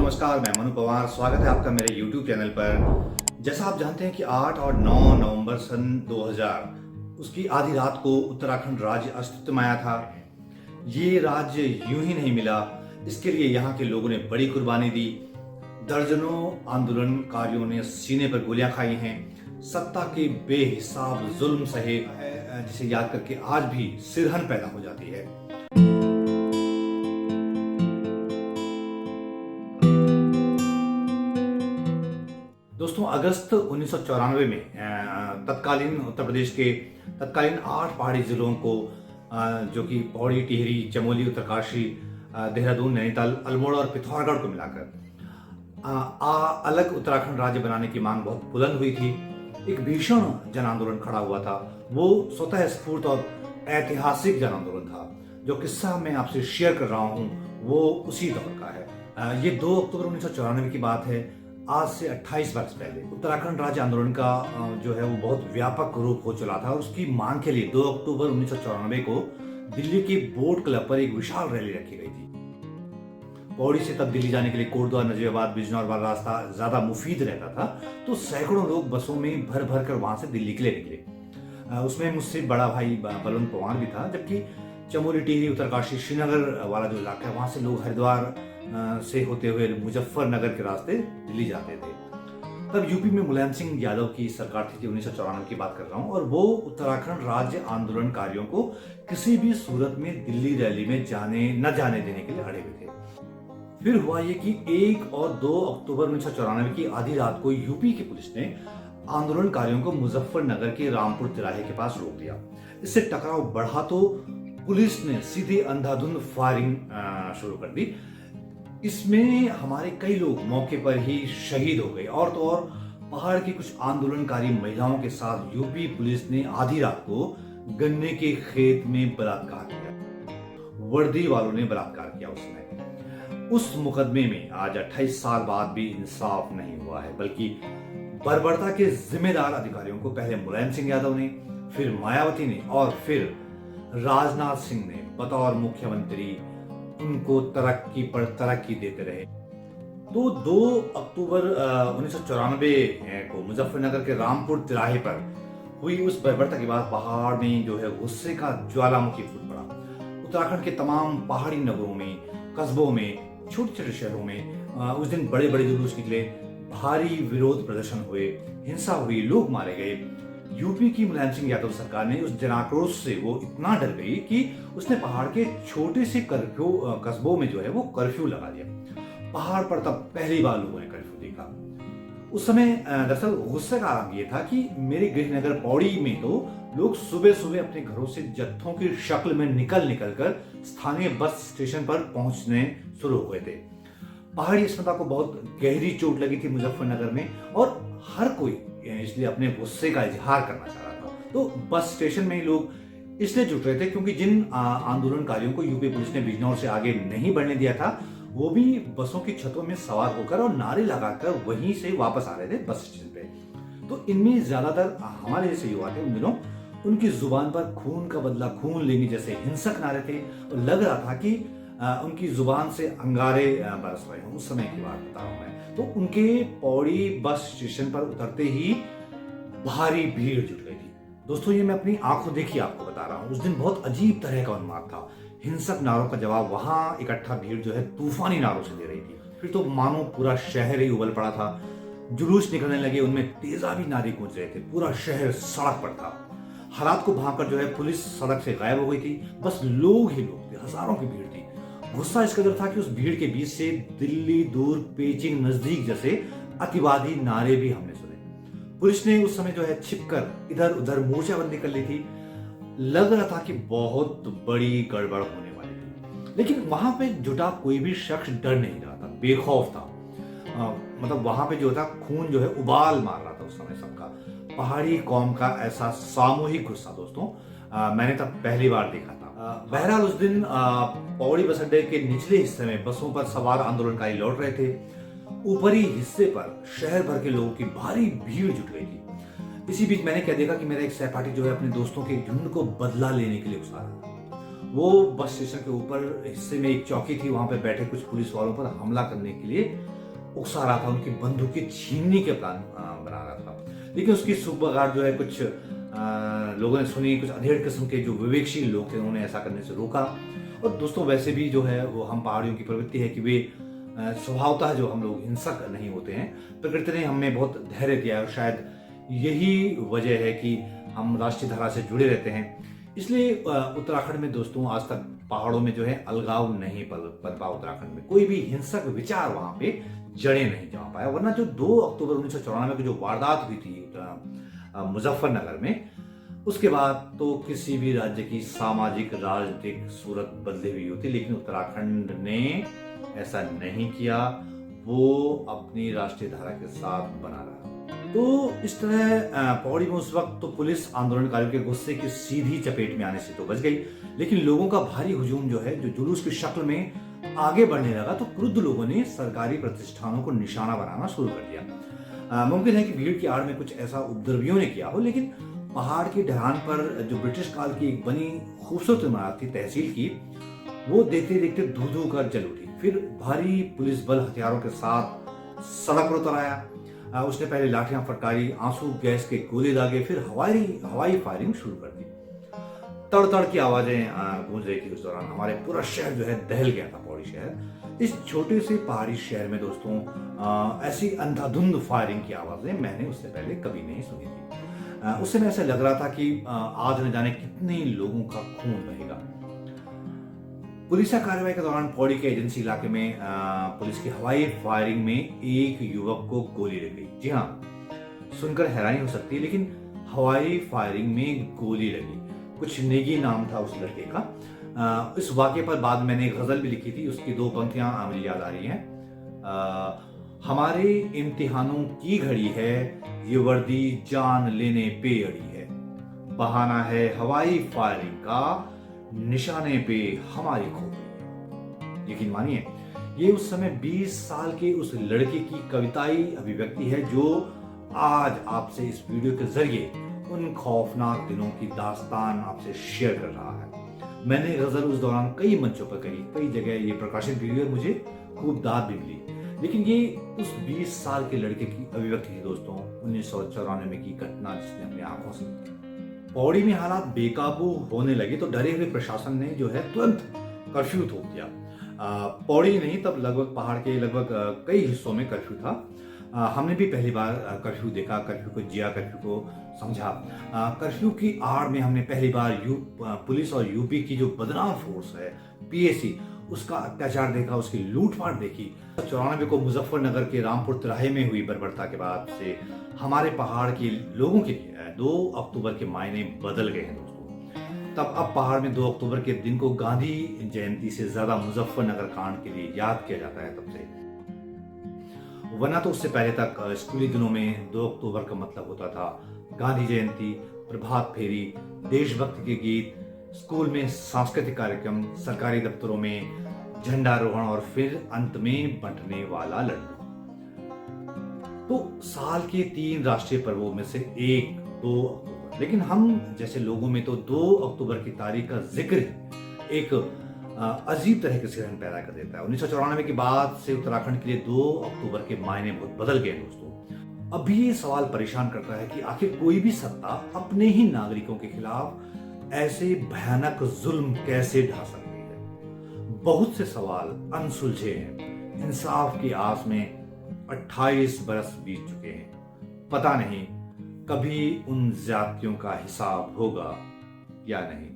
नमस्कार, मैं मनु पवार। स्वागत है आपका मेरे YouTube चैनल पर। जैसा आप जानते हैं कि 8 और 9 नवंबर सन 2000 उसकी आधी रात को उत्तराखंड राज्य अस्तित्व में आया था। ये राज्य यूं ही नहीं मिला, इसके लिए यहाँ के लोगों ने बड़ी कुर्बानी दी। दर्जनों आंदोलनकारियों ने सीने पर गोलियां खाई हैं, सत्ता के बेहिसाब जुल्म सहे, जिसे याद करके आज भी सिरहन पैदा हो जाती है। दोस्तों, अगस्त 1994 में तत्कालीन उत्तर प्रदेश के तत्कालीन 8 पहाड़ी जिलों को, जो कि पौड़ी, टिहरी, चमोली, उत्तरकाशी, देहरादून, नैनीताल, अल्मोड़ा और पिथौरागढ़ को मिलाकर अलग उत्तराखंड राज्य बनाने की मांग बहुत बुलंद हुई थी। एक भीषण जन आंदोलन खड़ा हुआ था। वो स्वतः स्फूर्त और ऐतिहासिक जन आंदोलन था। जो किस्सा मैं आपसे शेयर कर रहा हूँ वो उसी दौर का है। ये 2 अक्टूबर 1994 की बात है। आज से 28 वर्ष पहले उत्तराखंड राज्य आंदोलन का जो है वो बहुत व्यापक रूप हो चला था और उसकी मांग के लिए 2 अक्टूबर 1994 को दिल्ली के बोट क्लब पर एक विशाल रैली रखी गई थी। पौड़ी से तब दिल्ली जाने के लिए कोटद्वार, नजीबाबाद, बिजनौर वाला रास्ता ज्यादा मुफीद रहता था, तो सैकड़ों लोग बसों में भर भर कर वहां से दिल्ली के लिए निकले। उसमें मुझसे बड़ा भाई बलवंत पवार भी था, जबकि चमोली, टिहरी, उत्तरकाशी, श्रीनगर वाला जो इलाका है वहां से लोग हरिद्वार से होते हुए मुजफ्फरनगर के रास्ते दिल्ली जाते थे। तब यूपी में मुलायम सिंह यादव की सरकार थी। 1994 की बात कर रहा हूँ, और वो उत्तराखंड राज्य आंदोलनकारियों को किसी भी सूरत में दिल्ली रैली में न जाने देने के लिए अड़े हुए थे। फिर हुआ ये कि 1 और 2 अक्टूबर 1994 की आधी रात को यूपी की पुलिस ने आंदोलनकारियों को मुजफ्फरनगर के रामपुर तिराहे के पास रोक दिया। इससे टकराव बढ़ा तो पुलिस ने सीधे अंधाधुंध फायरिंग शुरू कर दी। इसमें हमारे कई लोग मौके पर ही शहीद हो गए। और तो और पहाड़ की कुछ आंदोलनकारी महिलाओं के साथ यूपी पुलिस ने आधी रात को गन्ने के खेत में बलात्कार किया। वर्दी वालों ने बलात्कार किया। उस मुकदमे में आज 28 साल बाद भी इंसाफ नहीं हुआ है, बल्कि बर्बरता के जिम्मेदार अधिकारियों को पहले मुलायम सिंह यादव ने, फिर मायावती ने और फिर राजनाथ सिंह ने बतौर मुख्यमंत्री उनको तरक्की पर तरक्की देते रहे। तो 2 अक्टूबर 1994 को मुजफ्फरनगर के रामपुर तिराहे पर हुई उस बर्बरता के बाद पहाड़ में जो है गुस्से का ज्वालामुखी फूट पड़ा। उत्तराखंड के तमाम पहाड़ी नगरों में, कस्बों में, छोटे छोटे शहरों में उस दिन बड़े बड़े जुलूस निकले, भारी विरोध प्रदर्शन हुए, हिंसा हुई, लोग मारे गए। यूपी की मुलायम सिंह यादव सरकार ने उस जनाक्रोश से वो इतना डर गई कि उसने पहाड़ के छोटे से कस्बों में जो है वो कर्फ्यू लगा दिया। पहाड़ पर तब पहली बार लोगों ने कर्फ्यू देखा। उस समय दरअसल गुस्से का आलम ये था कि मेरे गृह नगर पौड़ी में तो लोग सुबह सुबह अपने घरों से जत्थों की शक्ल में निकल कर स्थानीय बस स्टेशन पर पहुंचने शुरू हुए थे। पहाड़ी जनता को बहुत गहरी चोट लगी थी मुजफ्फरनगर में, और हर कोई इसलिए अपने गुस्से का इजहार करना चाह रहा था। तो बस स्टेशन में ही लोग इसलिए जुट रहे थे क्योंकि जिन आंदोलनकारियों को यूपी पुलिस ने बिजनौर से आगे नहीं बढ़ने दिया था, वो भी बसों की छतों में सवार होकर और नारे लगाकर वहीं से वापस आ रहे थे बस स्टेशन पे। तो इनमें ज्यादातर हमारे जैसे युवा थे उन दिनों। उनकी जुबान पर खून का बदला खून लेंगे जैसे हिंसक नारे थे, और लग रहा था कि उनकी जुबान से अंगारे बरस रहे हों। उस समय की बात बता रहा हूं मैं। तो उनके पौड़ी बस स्टेशन पर उतरते ही भारी भीड़ जुट गई थी। दोस्तों, ये मैं अपनी आंखों देखी आपको बता रहा हूँ। उस दिन बहुत अजीब तरह का उन्माद था। हिंसक नारों का जवाब वहां इकट्ठा भीड़ जो है तूफानी नारों से दे रही थी। फिर तो मानो पूरा शहर ही उबल पड़ा था। जुलूस निकलने लगे, उनमें तेजाबी नारे गूंज रहे थे। पूरा शहर सड़क पर था। हालात को भांप कर जो है पुलिस सड़क से गायब हो गई थी। बस लोग ही लोग थे, हजारों की भीड़ थी। गुस्सा इस कदर था कि उस भीड़ के बीच से दिल्ली दूर, पेचिंग नजदीक जैसे अतिवादी नारे भी हमने सुने। पुलिस ने उस समय जो है छिपकर इधर उधर मोर्चाबंदी कर ली थी। लग रहा था कि बहुत बड़ी गड़बड़ होने वाली थी, लेकिन वहां पे जुटा कोई भी शख्स डर नहीं रहा था, बेखौफ था। मतलब वहां पे जो था खून जो है उबाल मार रहा था उस समय सबका। पहाड़ी कौम का ऐसा सामूहिक गुस्सा दोस्तों मैंने तब पहली बार देखा था। बहरहाल उस दिन पौड़ी बस अड्डे के निचले हिस्से में बसों पर सवार आंदोलनकारी लौट रहे थे। ऊपरी हिस्से पर शहर भर के लोगों की भारी भीड़ जुट गई थी। इसी बीच मैंने क्या देखा कि मेरा एक सहपाठी जो है अपने दोस्तों के झुंड को बदला लेने के लिए उकसा रहा था। वो बस स्टेशन के ऊपर हिस्से में एक चौकी थी, वहां पे बैठे कुछ पुलिस वालों पर हमला करने के लिए उकसा रहा था, उनकी बंदूकें छीनने के प्लान बना रहा था। लेकिन उसकी सुबगार जो है कुछ लोगों ने सुनी, कुछ अधेड़ किस्म के जो विवेकशील लोग थे उन्होंने ऐसा करने से रोका। और दोस्तों वैसे भी जो है वो हम पहाड़ियों की प्रवृत्ति है कि वे स्वभावतः जो हम लोग हिंसक नहीं होते हैं। प्रकृति ने हमें बहुत धैर्य दिया है और शायद यही वजह है कि हम राष्ट्रीय धारा से जुड़े रहते हैं। इसलिए उत्तराखंड में दोस्तों आज तक पहाड़ों में जो है अलगाव नहीं पनपा। उत्तराखंड में कोई भी हिंसक विचार वहां पे जड़े नहीं जमा पाया। वरना जो 2 अक्टूबर 1994 की जो वारदात हुई थी मुजफ्फरनगर में, उसके बाद तो किसी भी राज्य की सामाजिक राजनीतिक सूरत बदली हुई होती, लेकिन उत्तराखंड ने ऐसा नहीं किया। वो अपनी राष्ट्रीय धारा के साथ बना रहा। तो इस तरह पौड़ी में उस वक्त तो पुलिस आंदोलनकारियों के गुस्से की सीधी चपेट में आने से तो बच गई, लेकिन लोगों का भारी हुजूम जो है, जो जुलूस की शक्ल में आगे बढ़ने लगा, तो क्रुद्ध लोगों ने सरकारी प्रतिष्ठानों को निशाना बनाना शुरू कर दिया। मुमकिन है कि भीड़ की आड़ में कुछ ऐसा उपद्रवियों ने किया हो, लेकिन पहाड़ की ढलान पर जो ब्रिटिश काल की एक बनी खूबसूरत इमारत थी तहसील की, वो देखते देखते धू धू कर जल उठी। फिर भारी पुलिस बल हथियारों के साथ सड़क पर उतर आया। उसने पहले लाठियां फटकारी, आंसू गैस के गोले दागे, फिर हवाई फायरिंग शुरू कर दी। तड़ तड़ की आवाजें गूंज रही थी। उस दौरान हमारे पूरा शहर जो है दहल गया था। पौड़ी शहर, इस छोटे से पहाड़ी शहर में दोस्तों ऐसी अंधाधुंध फायरिंग की आवाजें मैंने उससे पहले कभी नहीं सुनी थी। उस समय ऐसा लग रहा था कि आज न जाने कितने लोगों का खून बहेगा। पुलिस कार्रवाई के दौरान पौड़ी के एजेंसी इलाके में पुलिस की हवाई फायरिंग में एक युवक को गोली लग गई। जी हाँ, सुनकर हैरानी हो सकती है, लेकिन हवाई फायरिंग में गोली लगी। कुछ नेगी नाम था उस लड़के का। इस वाक्य पर बाद में मैंने एक गजल भी लिखी थी, उसकी 2 पंक्तियां मुझे याद आ रही हैं। हमारे इम्तिहानों की घड़ी है, ये वर्दी जान लेने पे अड़ी है। बहाना है हवाई फायरिंग का, निशाने पे हमारी खोपड़ी। यकीन मानिए, ये उस समय 20 साल के उस लड़के की कविताई अभिव्यक्ति है जो आज आपसे इस वीडियो के जरिए उन खौफनाक दिनों की दास्तान आपसे शेयर कर रहा है। मैंने गजल उस दौरान कई मंचों पर कही, कई जगह ये प्रकाशित भी हुई और मुझे खूब दाद भी मिली। लेकिन ये उस 20 साल के लड़के की अभिव्यक्ति थी दोस्तों, 1994 में की घटना जिसने अपनी आंखों से। पौड़ी में हालात बेकाबू होने लगे तो डरे हुए प्रशासन ने जो है तुरंत कर्फ्यू थोप दिया। पौड़ी नहीं, तब लगभग पहाड़ के लगभग कई हिस्सों में कर्फ्यू था। हमने भी पहली बार कर्फ्यू देखा, कर्फ्यू को जिया, कर्फ्यू को समझा। कर्फ्यू की आड़ में हमने पहली बार पुलिस और यूपी की जो बदनाम फोर्स है पीएसी, उसका अत्याचार देखा, उसकी लूटपाट देखी। 94 को मुजफ्फरनगर के रामपुर तिराहे में हुई बर्बरता के बाद से हमारे पहाड़ के लोगों के लिए 2 अक्टूबर के मायने बदल गए हैं दोस्तों। तब अब पहाड़ में 2 अक्टूबर के दिन को गांधी जयंती से ज्यादा मुजफ्फरनगर कांड के लिए याद किया जाता है तब से। वरना तो उससे पहले तक स्कूली दिनों में 2 अक्टूबर का मतलब होता था गांधी जयंती, प्रभात फेरी, देशभक्ति के गीत, स्कूल में सांस्कृतिक कार्यक्रम, सरकारी दफ्तरों में झंडारोहण और फिर अंत में बंटने वाला लड्डू। तो साल के 3 राष्ट्रीय पर्वों में से एक 2 अक्टूबर, लेकिन हम जैसे लोगों में तो 2 अक्टूबर की तारीख का जिक्र एक अजीब तरह के सिरहन पैदा कर देता है। 1994 के बाद से उत्तराखंड के लिए 2 अक्टूबर के मायने बहुत बदल गए दोस्तों। अभी ये सवाल परेशान करता है कि आखिर कोई भी सत्ता अपने ही नागरिकों के खिलाफ ऐसे भयानक जुल्म कैसे ढा सकती है। बहुत से सवाल अनसुलझे हैं। इंसाफ की आस में 28 बरस बीत चुके हैं। पता नहीं कभी उन ज्यादतियों का हिसाब होगा या नहीं।